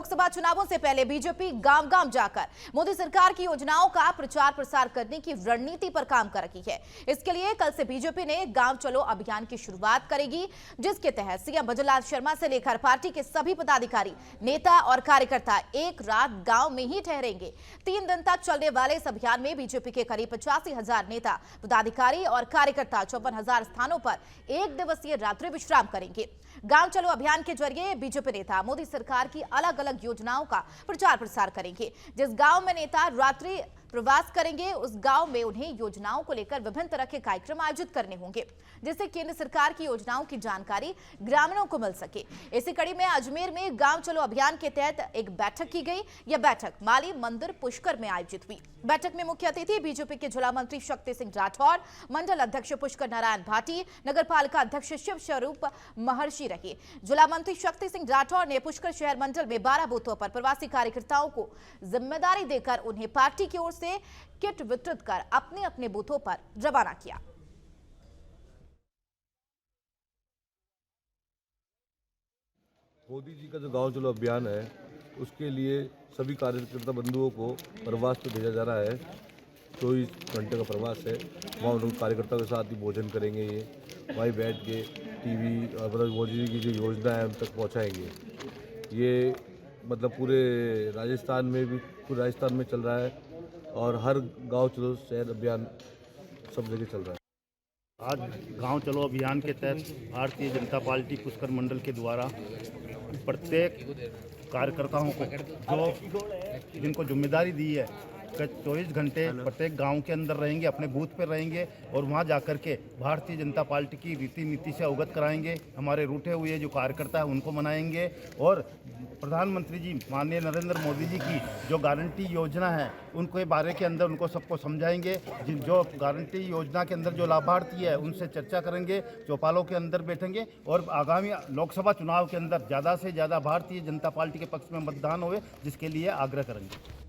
लोकसभा चुनावों से पहले बीजेपी गांव-गांव जाकर मोदी सरकार की योजनाओं का प्रचार प्रसार करने की रणनीति पर काम कर रही है। इसके लिए कल से बीजेपी ने गांव चलो अभियान की शुरुआत करेगी, जिसके तहत सीएम भजनलाल शर्मा से लेकर पार्टी के सभी पदाधिकारी, नेता और कार्यकर्ता एक रात गांव में ही ठहरेंगे। 3 दिन तक चलने वाले इस अभियान में बीजेपी के करीब 85,000 नेता, पदाधिकारी और कार्यकर्ता 54,000 स्थानों पर एक दिवसीय रात्रि विश्राम करेंगे। गांव चलो अभियान के जरिए बीजेपी नेता मोदी सरकार की अलग अलग योजनाओं का प्रचार प्रसार करेंगे। जिस गांव में नेता रात्रि प्रवास करेंगे, उस गांव में उन्हें योजनाओं को लेकर विभिन्न तरह के कार्यक्रम आयोजित करने होंगे, जिससे केंद्र सरकार की योजनाओं की जानकारी ग्रामीणों को मिल सके। इसी कड़ी में अजमेर में गांव चलो अभियान के तहत एक बैठक की गई। यह बैठक माली मंदिर पुष्कर में आयोजित हुई। बैठक में मुख्य अतिथि बीजेपी के जिला मंत्री शक्ति सिंह राठौर, मंडल अध्यक्ष पुष्कर नारायण भाटी, नगर पालिका अध्यक्ष शिव स्वरूप महर्षि रहे। जिला मंत्री शक्ति सिंह राठौर ने पुष्कर शहर मंडल में 12 बूथों पर प्रवासी कार्यकर्ताओं को जिम्मेदारी देकर उन्हें पार्टी की ओर से किट वितरित कर अपने अपने बूथों पर रवाना किया। मोदी जी का जो गांव चलो अभियान है, उसके लिए सभी कार्यकर्ता बंधुओं को प्रवास पे भेजा जा रहा है। 24 घंटे का प्रवास है। वहाँ उन कार्यकर्ताओं के साथ ही भोजन करेंगे। ये वहीं बैठ के टीवी और मतलब मोदी जी की जो योजना है उन तक पहुँचाएंगे। ये मतलब पूरे राजस्थान में चल रहा है और हर गांव चलो शहर अभियान सब जगह चल रहा है। आज गांव चलो अभियान के तहत भारतीय जनता पार्टी पुष्कर मंडल के द्वारा प्रत्येक कार्यकर्ताओं को जो जिनको जिम्मेदारी दी है कि 24 घंटे प्रत्येक गांव के अंदर रहेंगे, अपने बूथ पर रहेंगे और वहां जाकर के भारतीय जनता पार्टी की रीति नीति से अवगत कराएंगे। हमारे रूठे हुए जो कार्यकर्ता है उनको मनाएंगे और प्रधानमंत्री जी माननीय नरेंद्र मोदी जी की जो गारंटी योजना है उनके बारे के अंदर उनको सबको समझाएंगे। जो गारंटी योजना के अंदर जो लाभार्थी है उनसे चर्चा करेंगे, चौपालों के अंदर बैठेंगे और आगामी लोकसभा चुनाव के अंदर ज़्यादा से ज़्यादा भारतीय जनता पार्टी के पक्ष में मतदान होवे, जिसके लिए आग्रह करेंगे।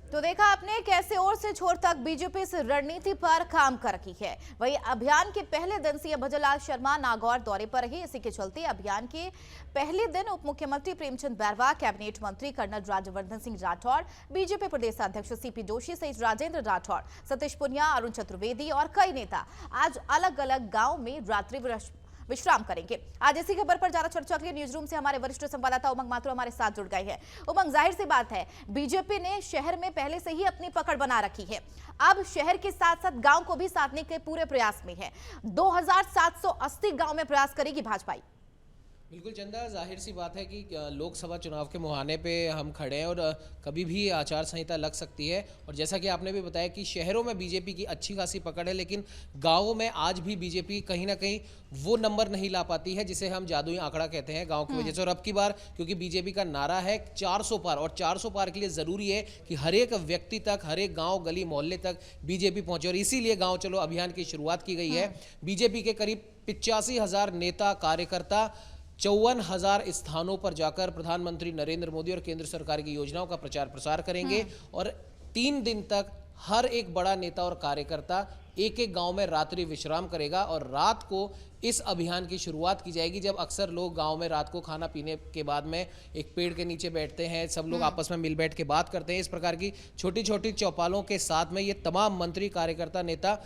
तो देखा आपने कैसे ओर से छोर तक बीजेपी इस रणनीति पर काम कर रही है। वहीं अभियान के पहले दिन सीएम भजनलाल शर्मा नागौर दौरे पर रहे। इसी के चलते अभियान के पहले दिन उप मुख्यमंत्री प्रेमचंद बैरवा, कैबिनेट मंत्री कर्नल राज्यवर्धन सिंह राठौड़, बीजेपी प्रदेश अध्यक्ष सीपी जोशी सहित राजेंद्र राठौड़, सतीश पुनिया, अरुण चतुर्वेदी और कई नेता आज अलग अलग गाँव में रात्रि विश्राम करेंगे। आज इसी खबर पर ज्यादा चर्चा के लिए न्यूज रूम से हमारे वरिष्ठ संवाददाता उमंग माथुर हमारे साथ जुड़ गए हैं। उमंग, जाहिर सी बात है बीजेपी ने शहर में पहले से ही अपनी पकड़ बना रखी है। अब शहर के साथ साथ गांव को भी साधने के पूरे प्रयास में है। 2780 गांव में प्रयास करेगी भाजपा। बिल्कुल चंदा, जाहिर सी बात है कि लोकसभा चुनाव के मुहाने पे हम खड़े हैं और कभी भी आचार संहिता लग सकती है। और जैसा कि आपने भी बताया कि शहरों में बीजेपी की अच्छी खासी पकड़ है, लेकिन गांवों में आज भी बीजेपी कहीं ना कहीं वो नंबर नहीं ला पाती है जिसे हम जादुई आंकड़ा कहते हैं गांव की वजह से। और अब की बार क्योंकि बीजेपी का नारा है 400 पार, और 400 पार के लिए ज़रूरी है कि हर एक व्यक्ति तक, हर एक गाँव गली मोहल्ले तक बीजेपी पहुँचे, और इसीलिए गाँव चलो अभियान की शुरुआत की गई है। बीजेपी के करीब 85,000 नेता, कार्यकर्ता 54,000 स्थानों पर जाकर प्रधानमंत्री नरेंद्र मोदी और केंद्र सरकार की योजनाओं का प्रचार प्रसार करेंगे। और 3 दिन तक हर एक बड़ा नेता और कार्यकर्ता एक एक गांव में रात्रि विश्राम करेगा और रात को इस अभियान की शुरुआत की जाएगी। जब अक्सर लोग गांव में रात को खाना पीने के बाद में एक पेड़ के नीचे बैठते हैं, सब लोग आपस में मिल बैठ के बात करते हैं। इस प्रकार की छोटी छोटी चौपालों के साथ में ये तमाम मंत्री, कार्यकर्ता, नेता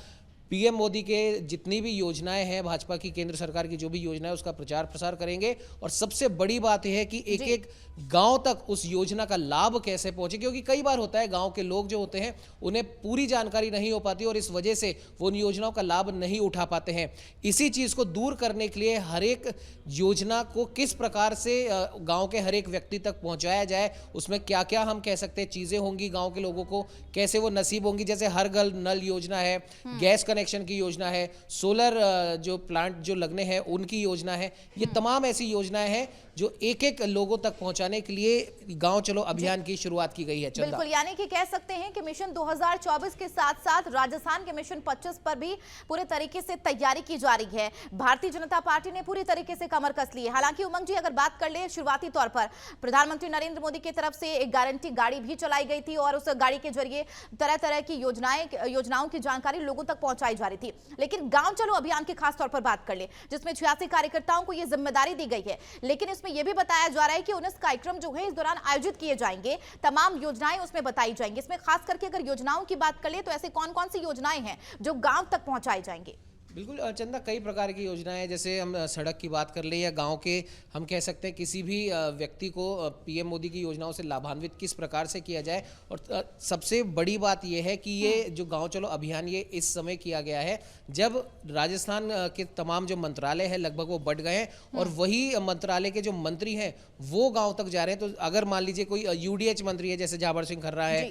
पीएम मोदी के जितनी भी योजनाएं हैं, भाजपा की केंद्र सरकार की जो भी योजना है उसका प्रचार प्रसार करेंगे। और सबसे बड़ी बात यह है कि एक एक गांव तक उस योजना का लाभ कैसे पहुंचे, क्योंकि कई बार होता है गांव के लोग जो होते हैं उन्हें पूरी जानकारी नहीं हो पाती और इस वजह से वो उन योजनाओं का लाभ नहीं उठा पाते हैं। इसी चीज को दूर करने के लिए हर एक योजना को किस प्रकार से गांव के हर एक व्यक्ति तक पहुंचाया जाए, उसमें क्या क्या हम कह सकते हैं चीजें होंगी, गांव के लोगों को कैसे वो नसीब होंगी। जैसे हर घर नल योजना है, गैस कनेक्शन की योजना है, सोलर जो प्लांट जो लगने हैं उनकी योजना है। ये तमाम ऐसी योजनाएं हैं जो एक एक लोगों तक पहुंचाने के लिए गांव चलो अभियान की शुरुआत की गई है। बिल्कुल, यानी कि कह सकते हैं कि मिशन 2024 के साथ साथ राजस्थान के मिशन 25 पर भी पूरे तरीके से तैयारी की जा रही है। भारतीय जनता पार्टी ने पूरी तरीके से कमर कस ली है। हालांकि उमंग जी, अगर बात कर ले शुरुआती तौर पर प्रधानमंत्री नरेंद्र मोदी की तरफ से एक गारंटी गाड़ी भी चलाई गई थी और उस गाड़ी के जरिए तरह तरह की योजनाओं की जानकारी लोगों तक पहुंचाई जा रही थी। लेकिन गांव चलो अभियान की खास तौर पर बात कर ले, जिसमें 86 कार्यकर्ताओं को यह जिम्मेदारी दी गई है, लेकिन इसमें इसमें यह भी बताया जा रहा है कि 19 कार्यक्रम जो है इस दौरान आयोजित किए जाएंगे, तमाम योजनाएं उसमें बताई जाएंगी। इसमें खास करके अगर योजनाओं की बात करें तो ऐसे कौन कौन सी योजनाएं हैं जो गांव तक पहुंचाई जाएंगी? बिल्कुल चंदा, कई प्रकार की योजनाएं हैं। जैसे हम सड़क की बात कर ले या गांव के, हम कह सकते हैं किसी भी व्यक्ति को पीएम मोदी की योजनाओं से लाभान्वित किस प्रकार से किया जाए। और सबसे बड़ी बात यह है कि ये जो गांव चलो अभियान ये इस समय किया गया है जब राजस्थान के तमाम जो मंत्रालय है लगभग वो बढ़ गए हैं और वही मंत्रालय के जो मंत्री हैं वो गाँव तक जा रहे हैं। तो अगर मान लीजिए कोई यूडीएच मंत्री है जैसे जाबर सिंह खर्रा है,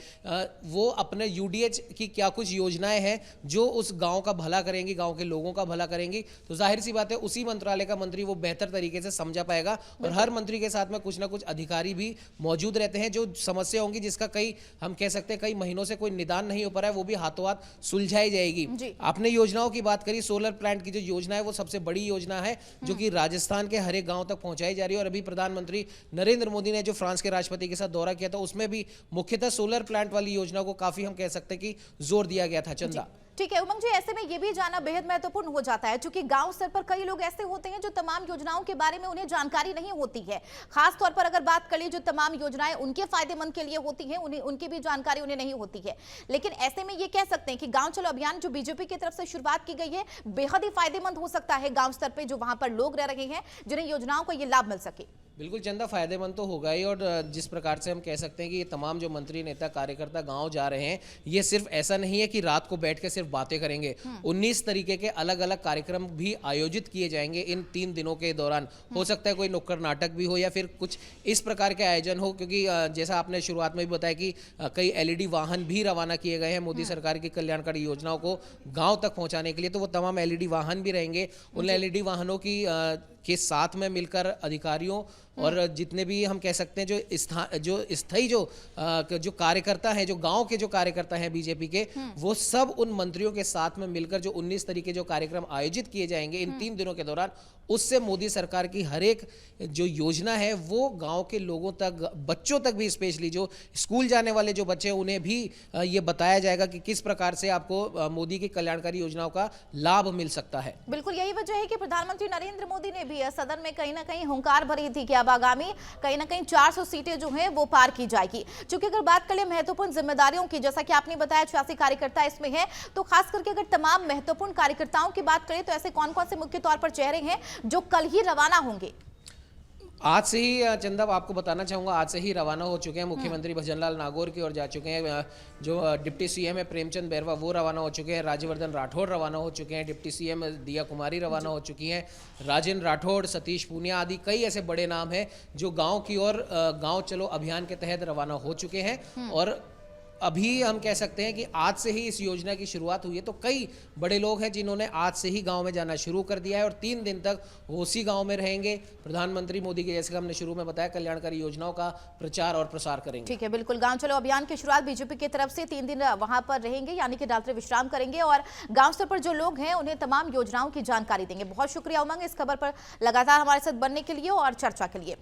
वो अपने यूडीएच की क्या कुछ योजनाएं हैं जो उस गाँव का भला करेंगी, गाँव के लोगों का भला करेंगी, तो जाहिर सी बात है उसी मंत्रालय का मंत्री वो बेहतर तरीके से समझा पाएगा। और हर मंत्री के साथ में कुछ ना कुछ अधिकारी भी मौजूद रहते हैं। जो समस्या होंगी जिसका कई हम कह सकते हैं कई महीनों से कोई निदान नहीं हो पा रहा है, वो भी हाथों हाथ सुलझाई जाएगी। आपने योजनाओं की बात करी, सोलर प्लांट की जो योजना है वो सबसे बड़ी योजना है जो कि राजस्थान के हर एक गांव तक पहुंचाई जा रही है। और अभी प्रधानमंत्री नरेंद्र मोदी ने जो फ्रांस के राष्ट्रपति के साथ दौरा किया था उसमें भी मुख्यतः सोलर प्लांट वाली योजना को काफी हम कह सकते हैं कि जोर दिया गया था। चंदा, ठीक है उमंग जी, ऐसे में ये भी जानना बेहद महत्वपूर्ण हो जाता है क्योंकि गांव स्तर पर कई लोग ऐसे होते हैं जो तमाम योजनाओं के बारे में उन्हें जानकारी नहीं होती है। खास तौर पर अगर बात करें जो तमाम योजनाएं उनके फायदेमंद के लिए होती हैं, उन्हें उनकी भी जानकारी उन्हें नहीं होती है। लेकिन ऐसे में ये कह सकते हैं कि गांव चलो अभियान जो बीजेपी की तरफ से शुरुआत की गई है बेहद ही फायदेमंद हो सकता है गांव स्तर पर जो वहां पर लोग रह रहे हैं जिन्हें योजनाओं का ये लाभ मिल सके। बिल्कुल चंदा, फायदेमंद तो होगा ही। और जिस प्रकार से हम कह सकते हैं कि ये तमाम जो मंत्री, नेता, कार्यकर्ता गांव जा रहे हैं, ये सिर्फ ऐसा नहीं है कि रात को बैठ के सिर्फ बातें करेंगे। 19 तरीके के अलग अलग कार्यक्रम भी आयोजित किए जाएंगे इन 3 दिनों के दौरान। हो सकता है कोई नुक्कड़ नाटक भी हो या फिर कुछ इस प्रकार के आयोजन हो, क्योंकि जैसा आपने शुरुआत में भी बताया कि कई LED वाहन भी रवाना किए गए हैं मोदी सरकार की कल्याणकारी योजनाओं को गाँव तक पहुँचाने के लिए। तो वो तमाम LED वाहन भी रहेंगे। उन LED वाहनों की के साथ में मिलकर अधिकारियों और जितने भी हम कह सकते हैं जो स्थायी जो कार्यकर्ता हैं, जो गांव के जो कार्यकर्ता हैं बीजेपी के, वो सब उन मंत्रियों के साथ में मिलकर जो 19 तरीके जो कार्यक्रम आयोजित किए जाएंगे इन 3 दिनों के दौरान, उससे मोदी सरकार की हर एक जो योजना है वो गांव के लोगों तक, बच्चों तक भी, स्पेशली जो स्कूल जाने वाले जो बच्चे हैं उन्हें भी ये बताया जाएगा कि किस प्रकार से आपको मोदी की कल्याणकारी योजनाओं का लाभ मिल सकता है। बिल्कुल यही वजह है कि प्रधानमंत्री नरेंद्र मोदी ने भी सदन में कहीं ना कहीं हुंकार भरी थी कि अब आगामी कहीं ना कहीं 400 सीटें जो हैं वो पार की जाएगी। क्योंकि अगर बात करें महत्वपूर्ण जिम्मेदारियों की, जैसा कि आपने बताया 86 कार्यकर्ता इसमें है, तो खास करके अगर तमाम महत्वपूर्ण कार्यकर्ताओं की बात करें तो ऐसे कौन कौन से मुख्य तौर पर चेहरे हैं जो कल ही रवाना होंगे? आज से ही चंदा आपको बताना चाहूँगा, आज से ही रवाना हो चुके हैं। मुख्यमंत्री भजनलाल नागौर की ओर जा चुके हैं। जो डिप्टी सीएम है प्रेमचंद बैरवा वो रवाना हो चुके हैं। राज्यवर्धन राठौड़ रवाना हो चुके हैं। डिप्टी सीएम दिया कुमारी रवाना हो चुकी हैं। राजेंद्र राठौड़, सतीश पूनिया आदि कई ऐसे बड़े नाम हैं जो गाँव की ओर गाँव चलो अभियान के तहत रवाना हो चुके हैं। और अभी हम कह सकते हैं कि आज से ही इस योजना की शुरुआत हुई है। तो कई बड़े लोग हैं जिन्होंने आज से ही गांव में जाना शुरू कर दिया है और 3 दिन तक वो उसी गांव में रहेंगे। प्रधानमंत्री मोदी के, जैसे हमने शुरू में बताया, कल्याणकारी योजनाओं का प्रचार और प्रसार करेंगे। ठीक है, बिल्कुल। गांव चलो अभियान की शुरुआत बीजेपी की तरफ से 3 दिन वहां पर रहेंगे, यानी कि रात्रि विश्राम करेंगे और गाँव स्तर पर जो लोग हैं उन्हें तमाम योजनाओं की जानकारी देंगे। बहुत शुक्रिया उमंग इस खबर पर लगातार हमारे साथ बनने के लिए और चर्चा के लिए।